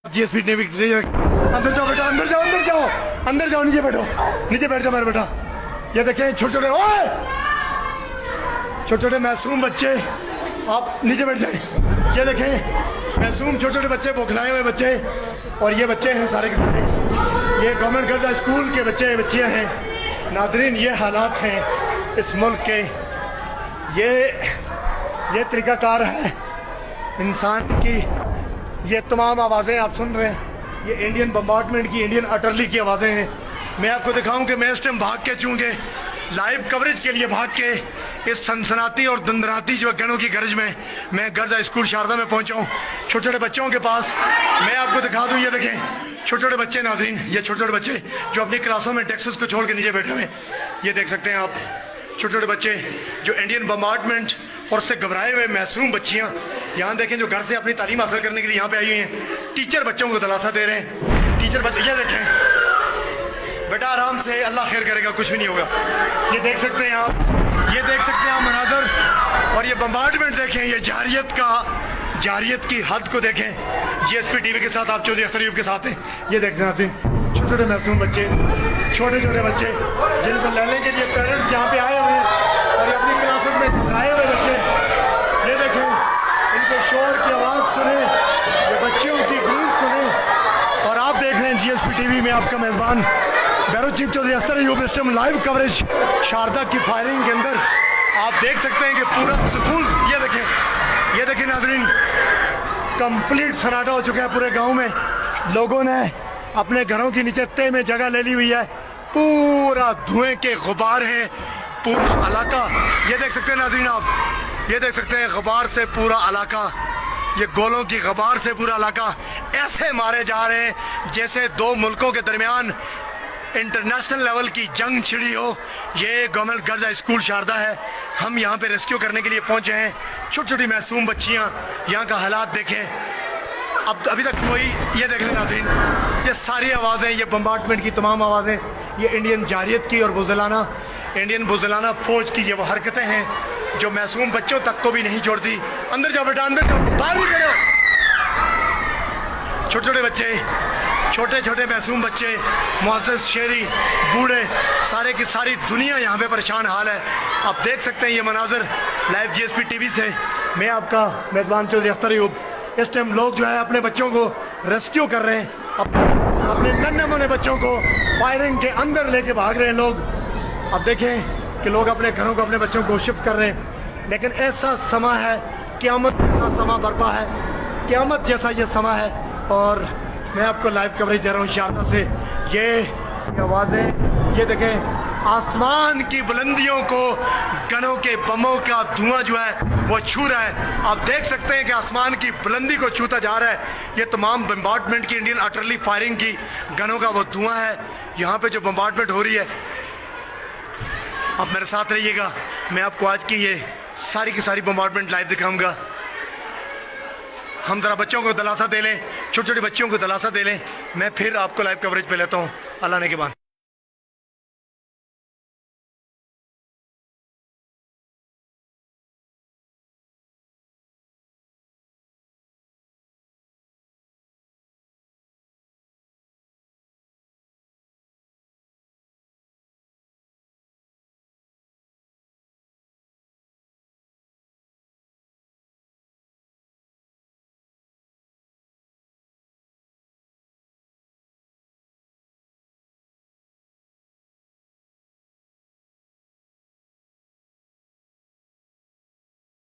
GSP ने अंदर जाओ बेटा, अंदर जाओ, अंदर जाओ, अंदर जाओ, नीचे बैठो, नीचे बैठ जाओ मेरे बेटा। ये देखें छोटे छोटे, ओए छोटे छोटे मासूम बच्चे, आप नीचे बैठ जाए। ये देखें मासूम छोटे छोटे बच्चे, बौखलाए हुए बच्चे, और ये बच्चे हैं सारे के सारे, ये गवर्नमेंट गर्ल्स स्कूल के बच्चे बच्चियाँ हैं। नाज़रीन, ये हालात हैं इस मुल्क के। ये तरीक़ाकार है इंसान की। ये तमाम आवाज़ें आप सुन रहे हैं, ये इंडियन बम्बार्डमेंट की, इंडियन अटरली की आवाज़ें हैं। मैं आपको दिखाऊं कि मैं इस टाइम भाग के, चूँकि लाइव कवरेज के लिए भाग के इस सनसनाती और दंदराती जो गनों की गरज में मैं गर्ल्स स्कूल शारदा में पहुंचा हूँ, छोटे छोटे बच्चों के पास। मैं आपको दिखा दूँ, ये देखें छोटे छोटे बच्चे नाज़रीन, ये छोटे छोटे बच्चे जो अपनी क्लासों में डेस्क को छोड़ के नीचे बैठे हुए, ये देख सकते हैं आप। छोटे छोटे बच्चे जो इंडियन बम्बार्डमेंट और उससे घबराए हुए मासूम बच्चियाँ, यहाँ देखें जो घर से अपनी तालीम हासिल करने के लिए यहाँ पे आई हुई हैं। टीचर बच्चों को दिलासा दे रहे हैं। टीचर बच्चे, ये देखें बेटा आराम से, अल्लाह खैर करेगा, कुछ भी नहीं होगा। ये देख सकते हैं आप, ये देख सकते हैं आप मनाजर। और ये बम्बार्डमेंट देखें, ये जारियत की हद को देखें। जीएसपी टीवी के साथ आप चौधरी अख्तर अयूब के साथ हैं। ये देखते हैं छोटे छोटे मासूम बच्चे, छोटे छोटे बच्चे जिनको लेने के लिए पेरेंट्स यहाँ पे आए हुए हैं, और ये अपनी क्लासेस में आए हुए बच्चे। ये देखें इनके शोर की आवाज़ सुने, ये बच्चियों की गूंज सुने। और आप देख रहे हैं जीएसपी टीवी में आपका मेज़बान ब्यूरो चीफ चौधरी अख्तर अयूब। इस टाइम लाइव कवरेज शारदा की फायरिंग के अंदर आप देख सकते हैं कि पूरा स्कूल, ये देखें नाज़रीन, कंप्लीट सन्नाटा हो चुका है पूरे गांव में। लोगों ने अपने घरों की नीचे तय में जगह ले ली हुई है। पूरा धुएं के गुबार हैं, पूरा इलाका। ये देख सकते हैं नाज़रीन आप, ये देख सकते हैं गुबार से पूरा इलाका, ये गोलों की गुबार से पूरा इलाका ऐसे मारे जा रहे हैं जैसे दो मुल्कों के दरमियान इंटरनेशनल लेवल की जंग छिड़ी हो। ये गवर्नमेंट गर्ल्स स्कूल शारदा है। हम यहाँ पे रेस्क्यू करने के लिए पहुँचे हैं। छोटी छोटी मासूम बच्चियाँ, यहाँ का हालात देखें। अब अभी तक कोई, ये देख लें नाज़रीन, ये सारी आवाज़ें, ये बम्बार्डमेंट की तमाम आवाज़ें, ये इंडियन जारियत की और इंडियन बुज़लाना फ़ौज की ये वो हरकतें हैं जो मासूम बच्चों तक को भी नहीं छोड़ती। अंदर जाओ बेटा, अंदर जाओ, बाहर नहीं करो। छोटे छोटे बच्चे, छोटे छोटे मासूम बच्चे, मुअज़्ज़ज़ शहरी, बूढ़े, सारे की सारी दुनिया यहाँ पे परेशान हाल है। आप देख सकते हैं ये मनाज़र लाइव जीएसपी टीवी से। मैं आपका मेज़बान चौधरी अख्तर अयूब। इस टाइम लोग जो है अपने बच्चों को रेस्क्यू कर रहे हैं, अपने नन्हे मुन्ने बच्चों को फायरिंग के अंदर लेके भाग रहे हैं लोग। अब देखें कि लोग अपने घरों को, अपने बच्चों को शिफ्ट कर रहे हैं। लेकिन ऐसा समा है, क़यामत जैसा समा बर्पा है, क़यामत जैसा ये समा है। और मैं आपको लाइव कवरेज दे रहा हूँ शारदा से। ये आवाज़ें, ये देखें आसमान की बुलंदियों को गनों के बमों का धुआं जो है वो छू रहा है। आप देख सकते हैं कि आसमान की बुलंदी को छूता जा रहा है। ये तमाम बम्बार्डमेंट की, इंडियन अटरली फायरिंग की गनों का वो धुआं है यहाँ पे जो बम्बार्डमेंट हो रही है। आप मेरे साथ रहिएगा, मैं आपको आज की ये सारी की सारी बम्बार्डमेंट लाइव दिखाऊंगा। हम ज़रा बच्चों को दिलासा दे लें, छोटे छोटे बच्चों को दिलासा दे लें। मैं फिर आपको लाइव कवरेज पे लेता हूँ अल्लाह ने के बाद।